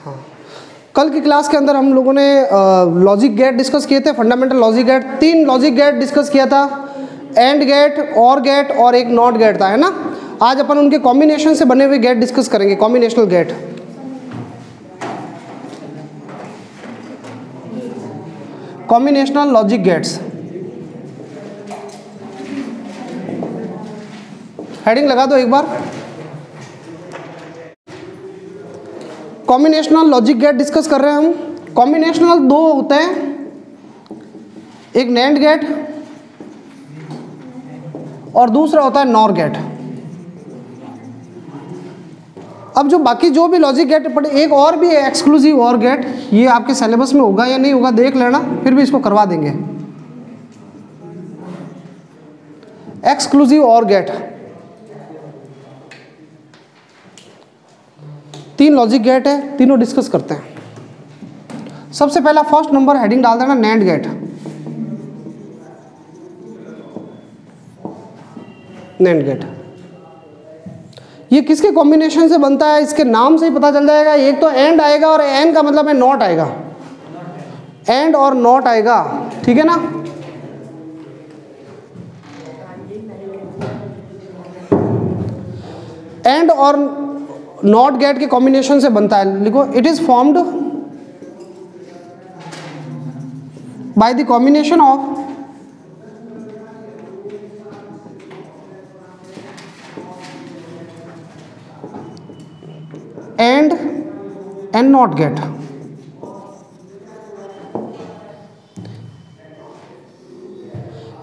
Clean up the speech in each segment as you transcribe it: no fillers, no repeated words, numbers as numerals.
हाँ, कल की क्लास के अंदर हम लोगों ने लॉजिक गेट डिस्कस किए थे, fundamental logic gate. 3 logic gate discuss किया था, एंड गेट, और गेट और एक नॉट गेट था, है ना। आज अपन उनके कॉम्बिनेशन से बने हुए गेट डिस्कस करेंगे, combinational gate. Combinational logic gates, heading लगा दो एक बार। कॉम्बिनेशनल लॉजिक गेट डिस्कस कर रहे हैं हम। कॉम्बिनेशनल 2 होते हैं, एक नैंड गेट और दूसरा होता है नॉर गेट। अब जो बाकी जो भी लॉजिक गेट पढ़े, एक और भी है एक्सक्लूसिव और गेट, ये आपके सिलेबस में होगा या नहीं होगा देख लेना, फिर भी इसको करवा देंगे। एक्सक्लूसिव और गेट, 3 लॉजिक गेट है, तीनों डिस्कस करते हैं। सबसे पहला फर्स्ट नंबर हेडिंग डाल देना नैंड गेट। नैंड गेट ये किसके कॉम्बिनेशन से बनता है, इसके नाम से ही पता चल जाएगा। एक तो एंड आएगा और एंड का मतलब है नॉट आएगा, एंड और नॉट आएगा, ठीक है ना। एंड और नॉट गेट के कॉम्बिनेशन से बनता है, लिखो it is formed by the combination of and and NOT gate.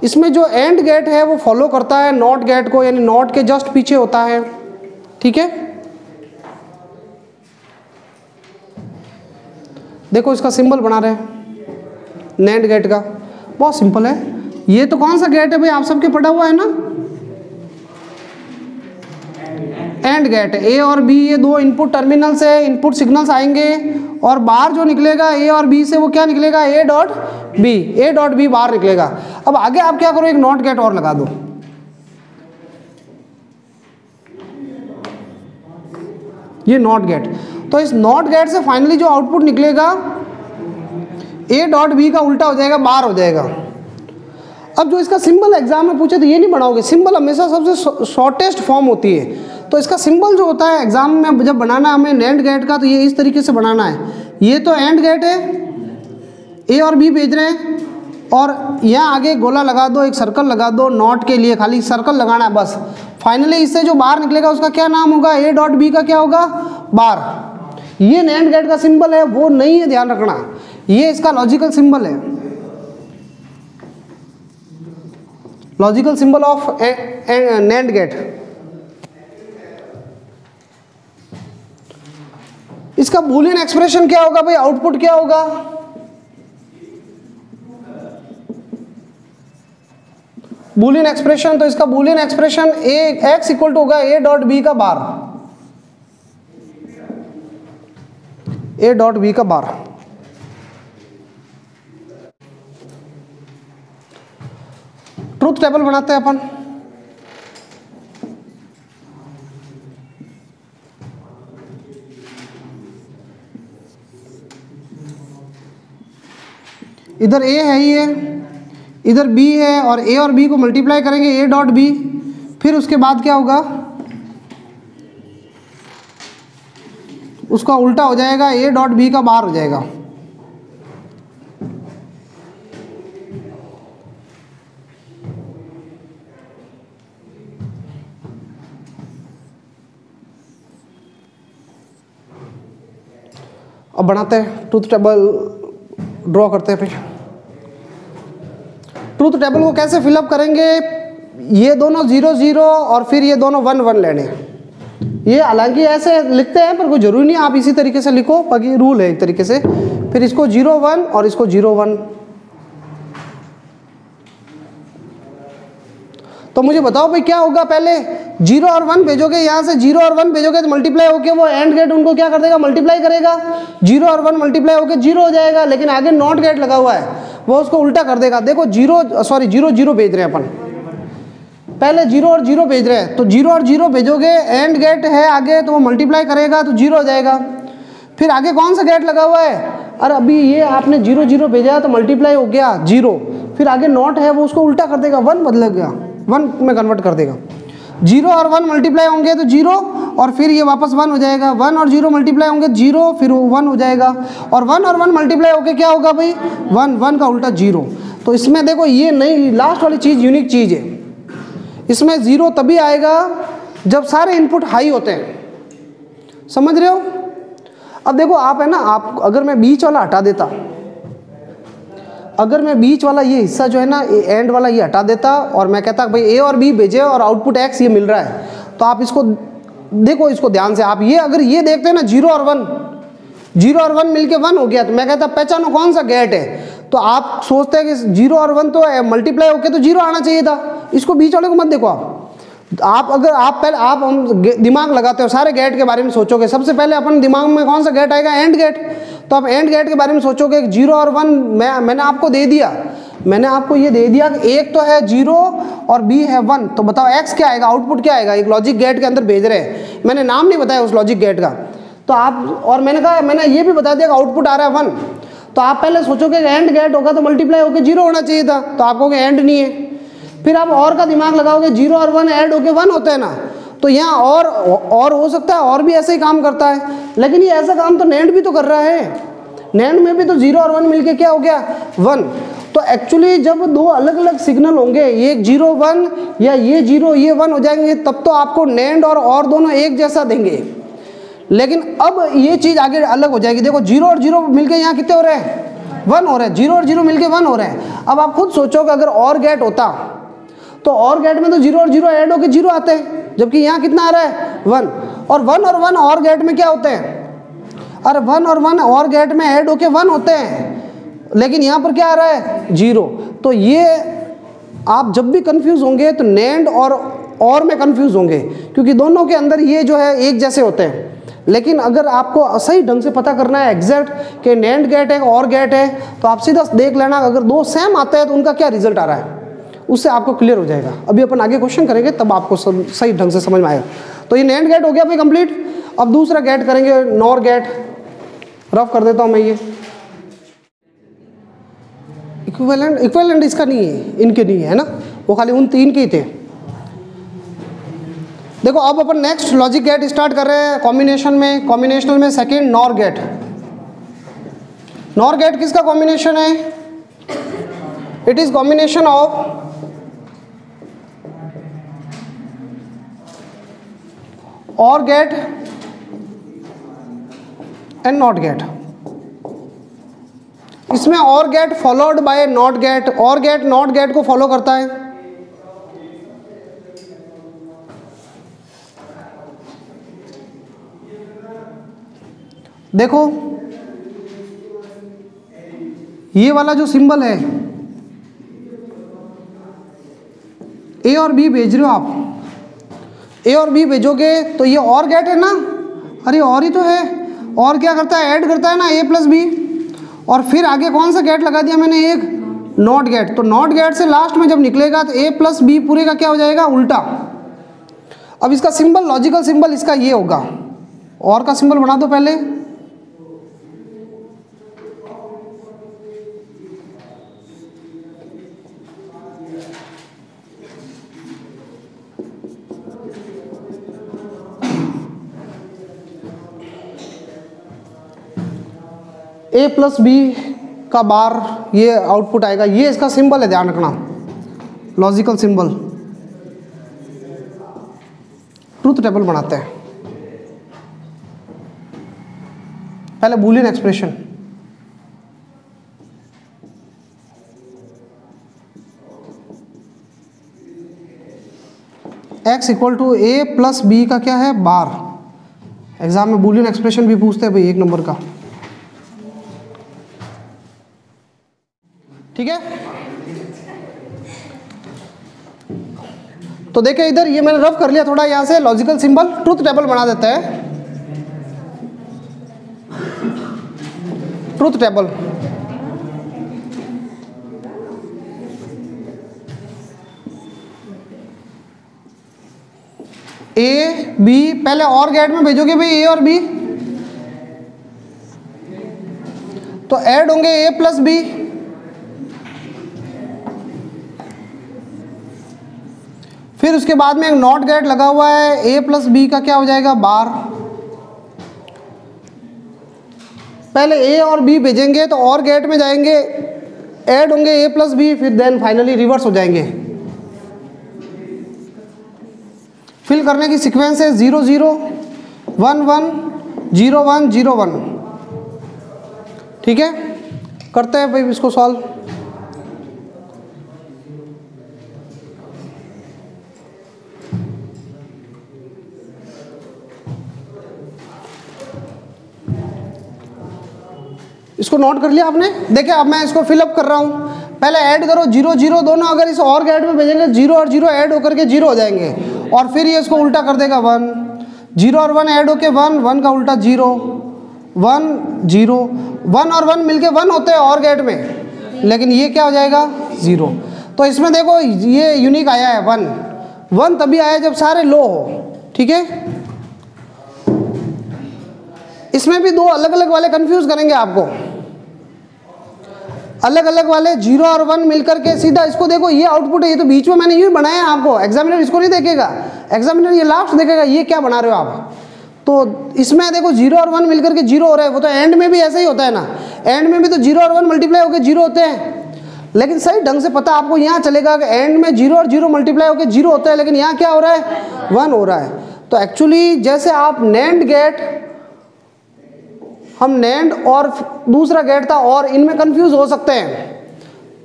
इसमें जो एंड गेट है वो फॉलो करता है नॉट गेट को, यानी नॉट के जस्ट पीछे होता है, ठीक है। देखो इसका सिंबल बना रहे हैं नैंड गेट का, बहुत सिंपल है। ये तो कौन सा गेट है भाई, आप सबके पढ़ा हुआ है ना, एंड गेट। ए और बी ये 2 इनपुट टर्मिनल से इनपुट सिग्नल्स आएंगे और बाहर जो निकलेगा ए और बी से वो क्या निकलेगा, A dot B, A dot B बाहर निकलेगा। अब आगे आप क्या करो, एक नॉट गेट और लगा दो, ये नॉट गेट। तो इस नॉट गेट से फाइनली जो आउटपुट निकलेगा ए डॉट बी का उल्टा हो जाएगा, बाहर हो जाएगा। अब जो इसका सिंबल एग्जाम में पूछे तो ये नहीं बनाओगे, सिंबल हमेशा सबसे शॉर्टेस्ट फॉर्म होती है। तो इसका सिंबल जो होता है एग्जाम में जब बनाना हमें नैंड गेट का, तो ये इस तरीके से बनाना है। ये तो एंड गेट है, ए और बी भेज रहे हैं, और यहाँ आगे गोला लगा दो, एक सर्कल लगा दो नॉट के लिए, खाली सर्कल लगाना है बस। फाइनली इससे जो बाहर निकलेगा उसका क्या नाम होगा, ए डॉट बी का क्या होगा, बार। ये नैंड गेट का सिंबल है, वो नहीं है, ध्यान रखना, ये इसका लॉजिकल सिंबल है, logical symbol of NAND gate. इसका बूलियन एक्सप्रेशन क्या होगा भाई, आउटपुट क्या होगा, बूलियन एक्सप्रेशन। तो इसका Boolean expression a X equal to होगा ए डॉट बी का बार, ए डॉट बी का बार। ट्रूथ टेबल बनाते हैं अपन। इधर ए है, ये इधर बी है, और ए और बी को मल्टीप्लाई करेंगे ए डॉट बी, फिर उसके बाद क्या होगा, उसका उल्टा हो जाएगा, ए डॉट बी का बाहर हो जाएगा। अब बनाते हैं ट्रूथ टेबल, ड्रॉ करते हैं। फिर ट्रूथ टेबल को कैसे फिलअप करेंगे, ये दोनों 0 0 और फिर ये दोनों 1 1 लेने। ये हालांकि ऐसे लिखते हैं पर कोई जरूरी नहीं, आप इसी तरीके से लिखो, बाकी रूल है एक तरीके से। फिर इसको 0 1 और इसको 0 1। तो मुझे बताओ भाई क्या होगा, पहले 0 और 1 भेजोगे, यहाँ से 0 और 1 भेजोगे तो मल्टीप्लाई होके वो एंड गेट उनको क्या कर देगा, मल्टीप्लाई करेगा। 0 और 1 मल्टीप्लाई होके 0 हो जाएगा, लेकिन आगे नॉट गेट लगा हुआ है, वो उसको उल्टा कर देगा। देखो 0 0 भेज रहे हैं अपन, पहले 0 और 0 भेज रहे हैं, तो 0 और 0 भेजोगे, एंड गेट है आगे तो वो मल्टीप्लाई करेगा तो 0 हो जाएगा। फिर आगे कौन सा गेट लगा हुआ है, अरे अभी ये आपने 0 0 भेजा तो मल्टीप्लाई हो गया 0, फिर आगे नॉट है वो उसको उल्टा कर देगा, 1 बदलेगा, 1 में कन्वर्ट कर देगा। 0 और 1 मल्टीप्लाई होंगे तो 0, और फिर ये वापस 1 हो जाएगा। 1 और 0 मल्टीप्लाई होंगे 0, फिर 1 हो जाएगा, और 1 और 1 मल्टीप्लाई होके क्या होगा भाई 1, 1 का उल्टा 0। तो इसमें देखो ये नई लास्ट वाली चीज़ यूनिक चीज़ है, इसमें 0 तभी आएगा जब सारे इनपुट हाई होते हैं, समझ रहे हो। अब देखो आप है ना, आप अगर मैं बीच वाला हटा देता, अगर मैं बीच वाला ये हिस्सा जो है ना एंड वाला ये हटा देता और मैं कहता भाई ए और बी भेजे और आउटपुट एक्स ये मिल रहा है, तो आप इसको देखो, इसको ध्यान से आप ये अगर ये देखते हैं ना 0 और 1, 0 और 1 मिलके 1 हो गया, तो मैं कहता पहचानो कौन सा गेट है, तो आप सोचते हैं कि 0 और 1 तो मल्टीप्लाई होके तो 0 आना चाहिए था, इसको बीच वाले को मत देखो। आप अगर आप पहले आप हम दिमाग लगाते हो सारे गेट के बारे में सोचोगे, सबसे पहले अपन दिमाग में कौन सा गेट आएगा, एंड गेट। तो आप एंड गेट के बारे में सोचोगे 0 और 1 मैंने आपको दे दिया, मैंने आपको ये दे दिया कि एक तो है 0 और बी है 1, तो बताओ एक्स क्या आएगा, आउटपुट क्या आएगा, एक लॉजिक गेट के अंदर भेज रहे हैं, मैंने नाम नहीं बताया उस लॉजिक गेट का, तो आप और मैंने कहा मैंने ये भी बता दिया कि आउटपुट आ रहा है 1, तो आप पहले सोचोगे एंड गेट होगा तो मल्टीप्लाई होकर 0 होना चाहिए था, तो आप कहोगे एंड नहीं है। फिर आप और का दिमाग लगाओगे 0 और 1 ऐड होके 1 होता है ना, तो यहाँ और हो सकता है और भी ऐसे ही काम करता है, लेकिन ये ऐसा काम तो नैंड भी तो कर रहा है, नैंड में भी तो 0 और 1 मिलके क्या हो गया 1। तो एक्चुअली जब दो अलग अलग सिग्नल होंगे, ये 0 1 या ये 0 ये 1 हो जाएंगे, तब तो आपको नैंड और दोनों एक जैसा देंगे, लेकिन अब ये चीज़ आगे अलग हो जाएगी। देखो 0 और 0 मिलके यहाँ कितने हो रहे हैं 1 हो रहे हैं, 0 और 0 मिलके 1 हो रहे हैं। अब आप खुद सोचो कि अगर और गेट होता तो और गेट में तो 0 और 0 ऐड होके 0 आते हैं, जबकि यहाँ कितना आ रहा है 1, और 1 और गेट में क्या होते हैं, अरे 1 और गेट में ऐड होके 1 होते हैं, लेकिन यहाँ पर क्या आ रहा है 0। तो ये आप जब भी कंफ्यूज होंगे तो नैंड और में कंफ्यूज होंगे, क्योंकि दोनों के अंदर ये जो है एक जैसे होते हैं। लेकिन अगर आपको सही ढंग से पता करना है एग्जैक्ट कि नैंड गेट है और गेट है, तो आप सीधा देख लेना अगर दो सेम आते हैं तो उनका क्या रिजल्ट आ रहा है, उससे आपको क्लियर हो जाएगा। अभी अपन आगे क्वेश्चन करेंगे तब आपको सही ढंग से समझ में आएगा। तो ये नैंड गेट हो गया भाई कंप्लीट। अब दूसरा गेट करेंगे नॉर गेट, रफ कर देता हूँ मैं ये। इक्विवेलेंट इसका नहीं है, इनके नहीं है ना, वो खाली उन तीन के ही थे। देखो अब अपन नेक्स्ट लॉजिक गेट स्टार्ट कर रहे हैं कॉम्बिनेशनल में second NOR gate. NOR gate किसका कॉम्बिनेशन है, it is combination of OR gate and NOT gate. इसमें OR gate followed by NOT gate, OR gate NOT gate को फॉलो करता है। देखो ये वाला जो सिंबल है ए और बी भेज रहे हो आप, ए और बी भेजोगे तो ये और गेट है ना, अरे और ही तो है, और क्या करता है ऐड करता है ना ए प्लस बी, और फिर आगे कौन सा गेट लगा दिया मैंने एक नॉट गेट। तो नॉट गेट से लास्ट में जब निकलेगा तो ए प्लस बी पूरे का क्या हो जाएगा उल्टा। अब इसका सिंबल लॉजिकल सिंबल इसका ये होगा, और का सिंबल बना दो पहले, ए प्लस बी का बार ये आउटपुट आएगा, ये इसका सिंबल है, ध्यान रखना लॉजिकल सिंबल। ट्रूथ टेबल बनाते हैं पहले, Boolean expression x equal to A plus B का क्या है बार। एग्जाम में बूलियन एक्सप्रेशन भी पूछते हैं भाई 1 नंबर का, ठीक है। तो देखिए इधर ये मैंने रफ कर लिया थोड़ा, यहां से लॉजिकल सिंबल ट्रूथ टेबल बना देते हैं। ट्रूथ टेबल ए बी, पहले और गेट में भेजोगे भाई ए और बी, तो ऐड होंगे ए प्लस बी, फिर उसके बाद में एक नॉट गेट लगा हुआ है, ए प्लस बी का क्या हो जाएगा बार। पहले ए और बी भेजेंगे तो और गेट में जाएंगे, ऐड होंगे ए प्लस बी, फिर देन फाइनली रिवर्स हो जाएंगे। फिल करने की सीक्वेंस है 0 0 1 1 0 1 0 1। ठीक है, करते हैं भाई इसको सॉल्व। इसको नोट कर लिया आपने। देखिए अब मैं इसको फिलअप कर रहा हूँ। पहले ऐड करो 0 0 दोनों, अगर इस और गेट में भेजेंगे 0 और 0 ऐड होकर के 0 हो जाएंगे, और फिर ये इसको उल्टा कर देगा 1, 0 और 1 ऐड होके 1, 1 का उल्टा 0, 1 0, 1 और 1 मिलके 1 होते हैं और गेट में, लेकिन ये क्या हो जाएगा 0। तो इसमें देखो ये यूनिक आया है 1, 1 तभी आया जब सारे लो हो। ठीक है, इसमें भी दो अलग अलग वाले कंफ्यूज करेंगे आपको, अलग अलग वाले 0 और 1 मिलकर के सीधा इसको देखो, ये आउटपुट है, ये तो बीच में मैंने यूँ बनाया है आपको, एग्जामिनर इसको नहीं देखेगा, एग्जामिनर ये लास्ट देखेगा ये क्या बना रहे हो आप। तो इसमें देखो 0 और 1 मिलकर के 0 हो रहा है, वो तो एंड में भी ऐसा ही होता है ना, एंड में भी तो 0 और 1 मल्टीप्लाई होकर 0 होते हैं, लेकिन सही ढंग से पता आपको यहाँ चलेगा कि एंड में 0 और 0 मल्टीप्लाई होकर 0 होता है, लेकिन यहाँ क्या हो रहा है 1 हो रहा है। तो एक्चुअली जैसे आप नैंड गेट, हम नैंड और दूसरा गेट था और इनमें कंफ्यूज हो सकते हैं,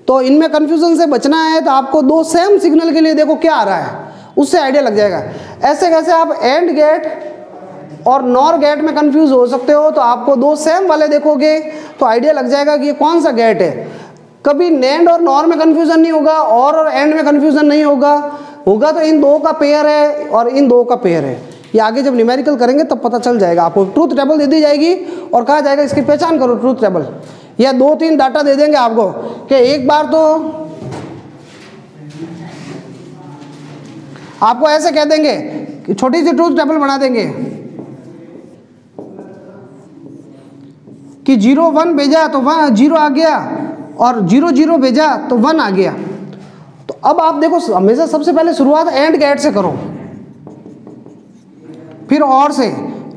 तो इनमें कंफ्यूजन से बचना है तो आपको दो सेम सिग्नल के लिए देखो क्या आ रहा है, उससे आइडिया लग जाएगा। ऐसे कैसे आप एंड गेट और नॉर गेट में कंफ्यूज हो सकते हो, तो आपको दो सेम वाले देखोगे तो आइडिया लग जाएगा कि ये कौन सा गेट है। कभी नैंड और नॉर में कंफ्यूजन नहीं होगा, और एंड में कंफ्यूजन नहीं होगा, होगा तो इन दो का पेयर है और इन दो का पेयर है। ये आगे जब न्यूमेरिकल करेंगे तब पता चल जाएगा आपको। ट्रूथ टेबल दे दी जाएगी और कहा जाएगा इसकी पहचान करो ट्रूथ टेबल, या 2-3 डाटा दे देंगे आपको कि एक बार तो आपको ऐसे कह देंगे कि छोटी सी ट्रूथ टेबल बना देंगे कि 0 1 भेजा तो 0 आ गया, और 0 0 भेजा तो 1 आ गया। तो अब आप देखो हमेशा सबसे पहले शुरुआत एंड गेट से करो, फिर और से।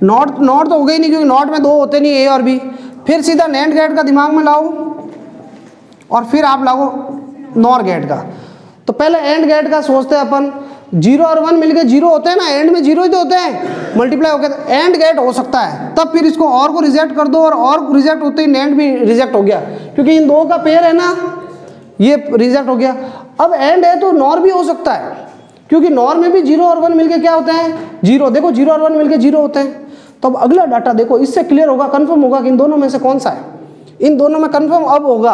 नॉट तो हो गई नहीं, क्योंकि नॉट में 2 होते नहीं, ए और बी। फिर सीधा नैंड गेट का दिमाग में लाओ और फिर आप लाओ नॉर गेट का। तो पहले एंड गेट का सोचते हैं अपन, 0 और 1 मिलके 0 होते हैं ना, एंड में 0 ही तो होते हैं, मल्टीप्लाई होकर तो एंड गेट हो सकता है। तब फिर इसको और को रिजेक्ट कर दो, और रिजेक्ट होते ही नैंड भी रिजेक्ट हो गया, क्योंकि इन दो का पेयर है ना, ये रिजेक्ट हो गया। अब एंड है तो नॉर भी हो सकता है, क्योंकि नॉर में भी 0 और 1 मिलके क्या होते हैं 0। देखो 0 और 1 मिलके 0 होते हैं। तो अब अगला डाटा देखो, इससे क्लियर होगा, कंफर्म होगा कि इन दोनों में से कौन सा है। इन दोनों में कंफर्म अब होगा।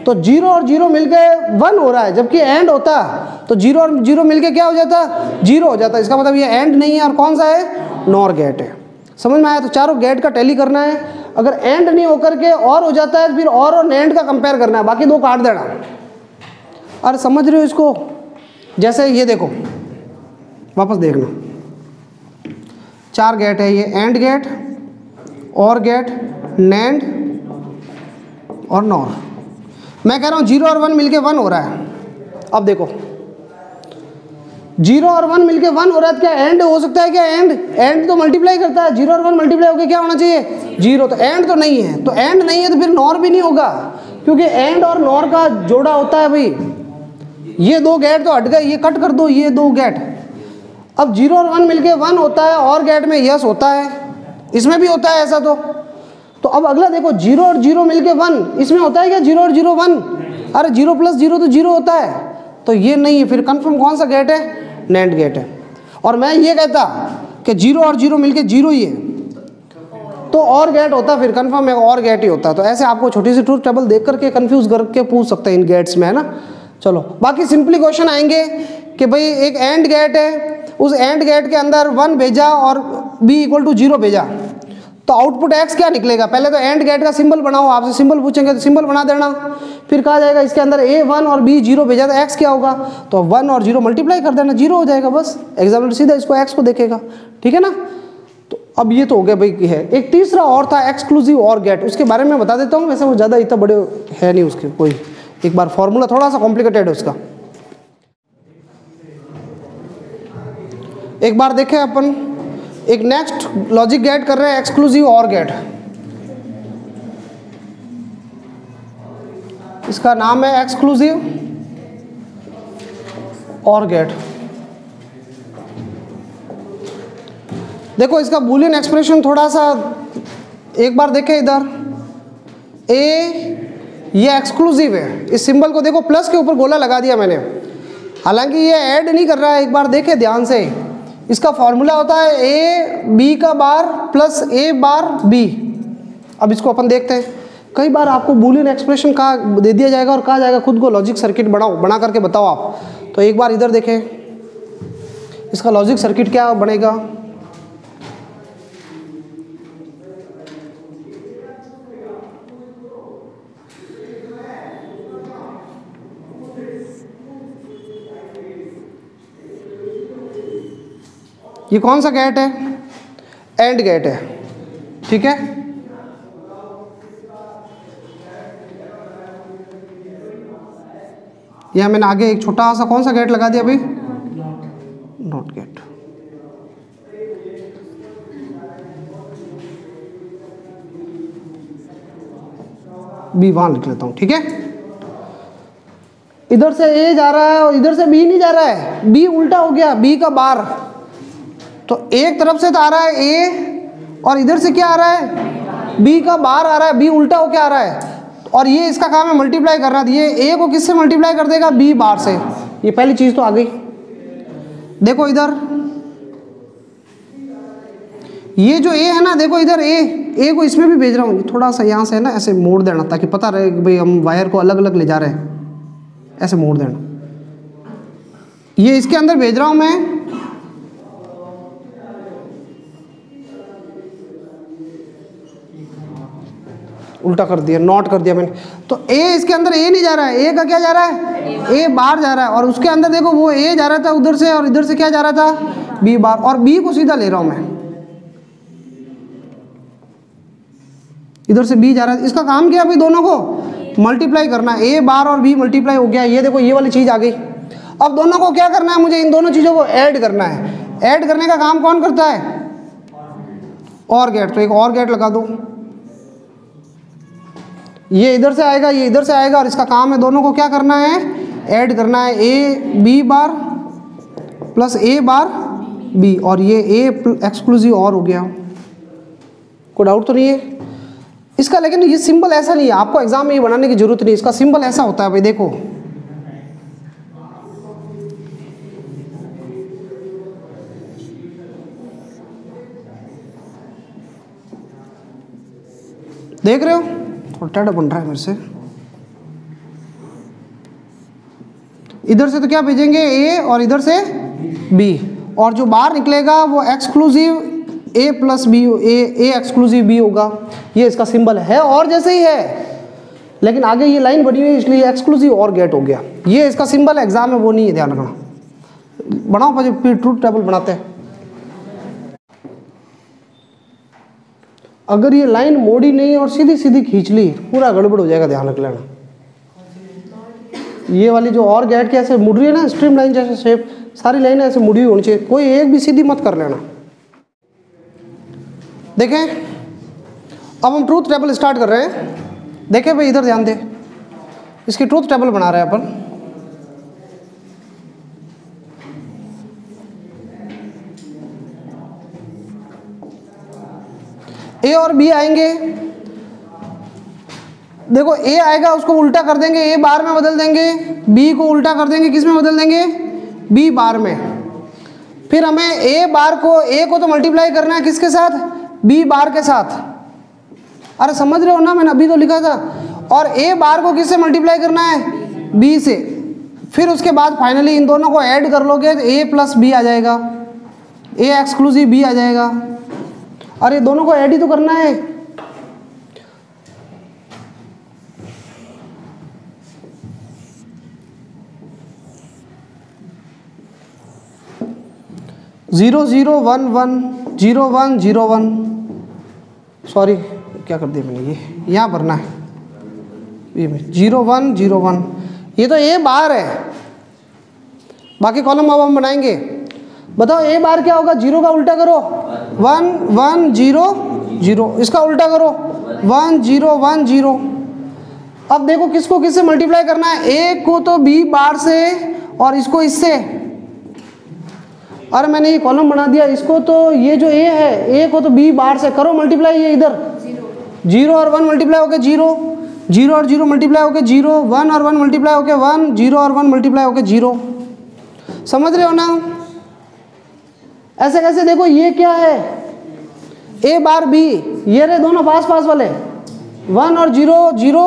तो 0 और 0 मिलके 1 हो रहा है, जबकि एंड होता तो 0 और 0 मिलके क्या हो जाता 0 हो जाता। इसका मतलब ये एंड नहीं है और कौन सा है नॉर गेट है। समझ में आया? तो चारों गेट का टैली करना है। अगर एंड नहीं होकर के और हो जाता है फिर और एंड का कंपेयर करना है, बाकी दो काट देना। अरे समझ रहे हो इसको? जैसे ये देखो, वापस देखना, 4 गेट है, ये and gate, OR gate, NAND और नॉर। मैं कह रहा हूँ 0 और 1 मिलके 1 हो रहा है। अब देखो 0 और 1 मिलके 1 हो रहा है, क्या एंड हो सकता है? क्या एंड तो मल्टीप्लाई करता है, 0 और 1 मल्टीप्लाई होकर क्या होना चाहिए 0। तो एंड तो नहीं है, तो एंड नहीं है तो फिर नॉर भी नहीं होगा, क्योंकि एंड और नॉर का जोड़ा होता है भाई। ये दो गेट तो हट गए, ये कट कर दो, ये दो गेट। अब 0 और 1 मिलके 1 होता है, और गेट में यस होता है, इसमें भी होता है ऐसा। तो अब अगला देखो 0 और 0 मिलके 1, इसमें होता है क्या 0 और 0 1? अरे 0 प्लस 0 तो 0 होता है, तो ये नहीं है। फिर कंफर्म कौन सा गेट है? नैंड गेट है। और मैं ये कहता कि 0 और 0 मिलके 0 ही है, तो और गेट होता, फिर कंफर्म है और गेट ही होता। तो ऐसे आपको छोटी सी ट्रूथ टेबल देख करके कंफ्यूज करके पूछ सकते हैं इन गेट्स में, है ना। चलो बाकी सिंपली क्वेश्चन आएंगे कि भाई एक एंड गेट है, उस एंड गेट के अंदर 1 भेजा और b = 0 भेजा, तो आउटपुट x क्या निकलेगा? पहले तो एंड गेट का सिंबल बनाओ, आपसे सिंबल पूछेंगे तो सिंबल बना देना। फिर कहा जाएगा इसके अंदर a 1 और b 0 भेजा, तो x क्या होगा? तो 1 और 0 मल्टीप्लाई कर देना, 0 हो जाएगा बस। एग्जामिनर सीधा इसको x को देखेगा, ठीक है ना। तो अब ये तो हो गया भाई है। एक तीसरा और था एक्सक्लूसिव और गेट, उसके बारे में बता देता हूँ, वैसे वो ज़्यादा इतना बड़े है नहीं उसके कोई, एक बार फॉर्मूला थोड़ा सा कॉम्प्लिकेटेड है उसका। एक बार देखें अपन, एक नेक्स्ट लॉजिक गेट कर रहे हैं एक्सक्लूसिव और गेट, इसका नाम है एक्सक्लूसिव और गेट। देखो इसका बूलियन एक्सप्रेशन थोड़ा सा एक बार देखें इधर, ये एक्सक्लूसिव है, इस सिंबल को देखो प्लस के ऊपर गोला लगा दिया मैंने, हालांकि ये ऐड नहीं कर रहा है। एक बार देखें ध्यान से, इसका फॉर्मूला होता है ए बी का बार प्लस ए बार बी। अब इसको अपन देखते हैं, कई बार आपको बूलियन एक्सप्रेशन कहा दे दिया जाएगा और कहा जाएगा खुद को लॉजिक सर्किट बना करके बताओ आप। तो एक बार इधर देखें, इसका लॉजिक सर्किट क्या बनेगा, ये कौन सा गेट है, एंड गेट है, ठीक है। यह मैंने आगे एक छोटा सा कौन सा गेट लगा दिया भाई, नॉट गेट। बी वहां लिख लेता हूं, ठीक है। इधर से ए जा रहा है और इधर से बी नहीं जा रहा है, बी उल्टा हो गया, बी का बार, तो एक तरफ से तो आ रहा है ए और इधर से क्या आ रहा है, बी का बार आ रहा है, बी उल्टा होके आ रहा है, और ये इसका काम है मल्टीप्लाई करना। ये ए को किससे मल्टीप्लाई कर देगा, बी बार से। ये पहली चीज तो आ गई। देखो इधर ये जो ए है ना, देखो इधर ए को इसमें भी भेज रहा हूँ, थोड़ा सा यहाँ से ना ऐसे मोड़ देना ताकि पता रहे कि भाई हम वायर को अलग अलग ले जा रहे हैं, ऐसे मोड़ देना। ये इसके अंदर भेज रहा हूँ मैं, उल्टा कर दिया, नॉट कर दिया मैंने। तो ए इसके अंदर ए नहीं जा रहा है, ए का क्या जा रहा है, ए बार जा रहा है, और उसके अंदर देखो वो ए जा रहा था उधर से और इधर से क्या जा रहा था, बी बार, और बी को सीधा ले रहा हूं मैं, इधर से बी जा रहा है। इसका काम क्या है भाई, दोनों को मल्टीप्लाई करना है, ए बार और बी मल्टीप्लाई हो गया। ये देखो ये वाली चीज आ गई। अब दोनों को क्या करना है, मुझे इन दोनों चीजों को ऐड करना है। ऐड करने का काम कौन करता है, और गेट। तो एक और गेट लगा दो, ये इधर से आएगा, ये इधर से आएगा, और इसका काम है दोनों को क्या करना है, ऐड करना है। A B bar plus A bar B, और ये ए एक्सक्लूसिव और हो गया। कोई डाउट तो नहीं है इसका, लेकिन ये सिंबल ऐसा नहीं है, आपको एग्जाम में ये बनाने की जरूरत नहीं, इसका सिंबल ऐसा होता है भाई। देखो देख रहे हो, थोड़ा टेढ़ा बन रहा है मेरे से। इधर से तो क्या भेजेंगे, ए, और इधर से बी, और जो बाहर निकलेगा वो एक्सक्लूसिव ए प्लस बी, ए एक्सक्लूसिव बी होगा। ये इसका सिंबल है और जैसे ही है, लेकिन आगे ये लाइन बनी हुई है इसलिए एक्सक्लूसिव और गेट हो गया। ये इसका सिंबल एग्जाम में वो नहीं है, ध्यान रखना। बनाओ फिर ट्रूथ टेबल बनाते हैं। अगर ये लाइन मोड़ी नहीं और सीधी सीधी खींच ली, पूरा गड़बड़ हो जाएगा, ध्यान रख लेना। ये वाली जो और गेट के ऐसे मुड़ रही है ना, स्ट्रीम लाइन जैसे शेप, सारी लाइनें ऐसे मुड़ी हुई होनी चाहिए, कोई एक भी सीधी मत कर लेना। देखें अब हम ट्रूथ टेबल स्टार्ट कर रहे हैं। देखें भाई इधर ध्यान दे, इसकी ट्रूथ टेबल बना रहे हैं अपन। ए और बी आएंगे, देखो ए आएगा उसको उल्टा कर देंगे, ए बार में बदल देंगे, बी को उल्टा कर देंगे, किस में बदल देंगे, बी बार में। फिर हमें ए बार को, ए को तो मल्टीप्लाई करना है किसके साथ, बी बार के साथ। अरे समझ रहे हो ना, मैंने अभी तो लिखा था। और ए बार को किससे मल्टीप्लाई करना है, बी से। फिर उसके बाद फाइनली इन दोनों को ऐड कर लोगे तो ए प्लस बी आ जाएगा, ए एक्सक्लूसिव बी आ जाएगा। अरे दोनों को ऐड ही तो करना है। Zero zero one one 0 1 0 1, sorry क्या कर दिया मैंने, ये यहाँ भरना है, ये 0 1 0 1, ये तो ए बार है, बाकी कॉलम अब हम बनाएंगे। बताओ ए बार क्या होगा, 0 का उल्टा करो 1 1 0 0, इसका उल्टा करो 1 0 1 0। अब देखो किसको किससे मल्टीप्लाई करना है, ए को तो बी बार से और इसको इससे, अरे मैंने ये कॉलम बना दिया, इसको तो ये जो ए है ए को तो बी बार से करो मल्टीप्लाई, ये इधर 0 और 1 मल्टीप्लाई होके 0, 0 और 0 मल्टीप्लाई होके 0, 1 और 1 मल्टीप्लाई होके 1, 0 और 1 मल्टीप्लाई होके 0। समझ रहे हो ना? ऐसे कैसे, देखो ये क्या है, ए बार बी, ये रहे दोनों पास पास वाले, 1 और 0 0,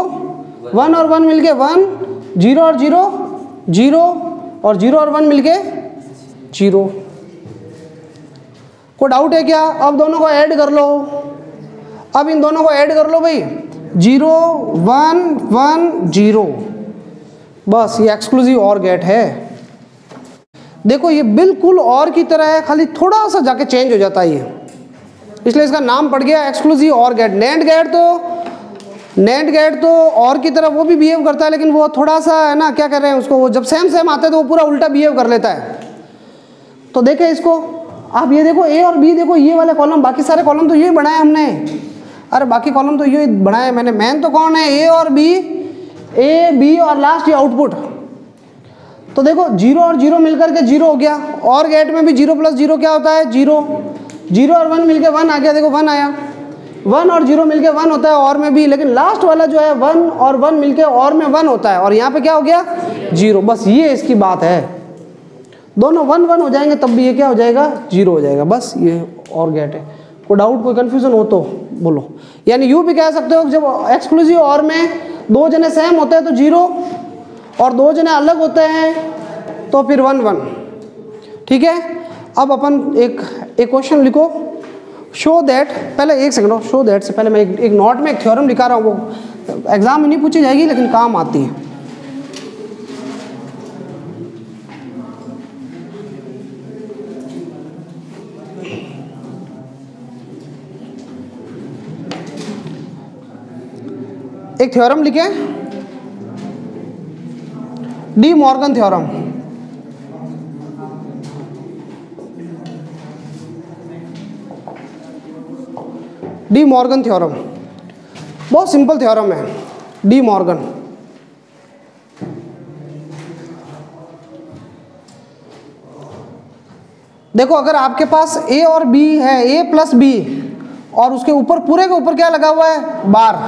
1 और 1 मिलके 1, 0 और 0 0, और 0 और 1 मिलके 0। कोई डाउट है क्या? अब दोनों को ऐड कर लो, अब इन दोनों को ऐड कर लो भाई, 0 1 1 0, बस ये एक्सक्लूसिव ऑर गेट है। देखो ये बिल्कुल और की तरह है, खाली थोड़ा सा जाके चेंज हो जाता है ये, इसलिए इसका नाम पड़ गया एक्सक्लूसिव ऑर गेट। नेट गेट तो और की तरह वो भी बिहेव करता है, लेकिन वो थोड़ा सा है ना, क्या कर रहे हैं उसको, वो जब सेम सेम आता है तो वो पूरा उल्टा बिहेव कर लेता है। तो देखें इसको, आप ये देखो ए और बी, देखो ये वाले कॉलम, बाकी सारे कॉलम तो ये बनाए हमने, अरे बाकी कॉलम तो ये बनाए मैंने, मेन तो कौन है, ए और बी, ए बी और लास्ट ये आउटपुट। तो देखो 0 और 0 मिलकर के 0 हो गया, और गेट में भी 0 + 0 क्या होता है 0, 0 और 1 मिलके 1 आ गया, देखो 1 आया, 1 और 0 मिलके 1 होता है और में भी, लेकिन लास्ट वाला जो है 1 और 1 मिलके और में 1 होता है, और यहाँ पे क्या हो गया 0। बस ये इसकी बात है, दोनों 1 1 हो जाएंगे तब भी ये क्या हो जाएगा 0 हो जाएगा, बस ये और गेट है। कोई डाउट कोई कन्फ्यूजन हो तो बोलो। यानी यूँ भी कह सकते हो जब एक्सक्लूसिव और में 2 जने सेम होते हैं तो 0, और 2 जने अलग होते हैं तो फिर 1 1। ठीक है, अब अपन एक क्वेश्चन लिखो, शो दैट, पहले एक सेकंड, शो दैट से पहले मैं एक नोट में एक थ्योरम लिखा रहा हूँ, वो एग्जाम में नहीं पूछी जाएगी लेकिन काम आती है। एक थ्योरम लिखे, De Morgan theorem. De Morgan theorem बहुत सिंपल थ्योरम है, डी मॉर्गन। देखो अगर आपके पास ए और बी है, ए प्लस बी, और उसके ऊपर पूरे के ऊपर क्या लगा हुआ है बार,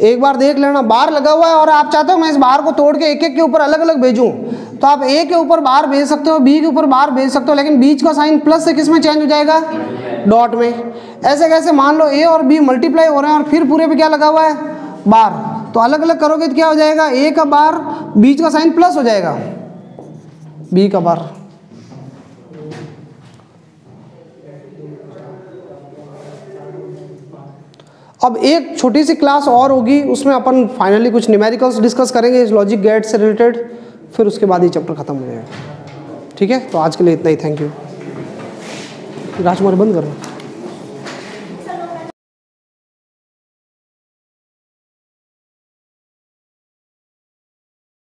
एक बार देख लेना बार लगा हुआ है, और आप चाहते हो मैं इस बार को तोड़ के एक एक के ऊपर अलग अलग भेजूं, तो आप ए के ऊपर बार भेज सकते हो, बी के ऊपर बार भेज सकते हो, लेकिन बीच का साइन प्लस से किस में चेंज हो जाएगा, डॉट में। ऐसे कैसे, मान लो ए और बी मल्टीप्लाई हो रहे हैं और फिर पूरे पे क्या लगा हुआ है बार, तो अलग अलग करोगे तो क्या हो जाएगा, ए का बार बीच का साइन प्लस हो जाएगा, बी का बार। अब एक छोटी सी क्लास और होगी, उसमें अपन फाइनली कुछ न्यूमेरिकल्स डिस्कस करेंगे इस लॉजिक गेट से रिलेटेड, फिर उसके बाद ये चैप्टर खत्म हो जाएगा। ठीक है, तो आज के लिए इतना ही, थैंक यू। राजकुमार बंद करो।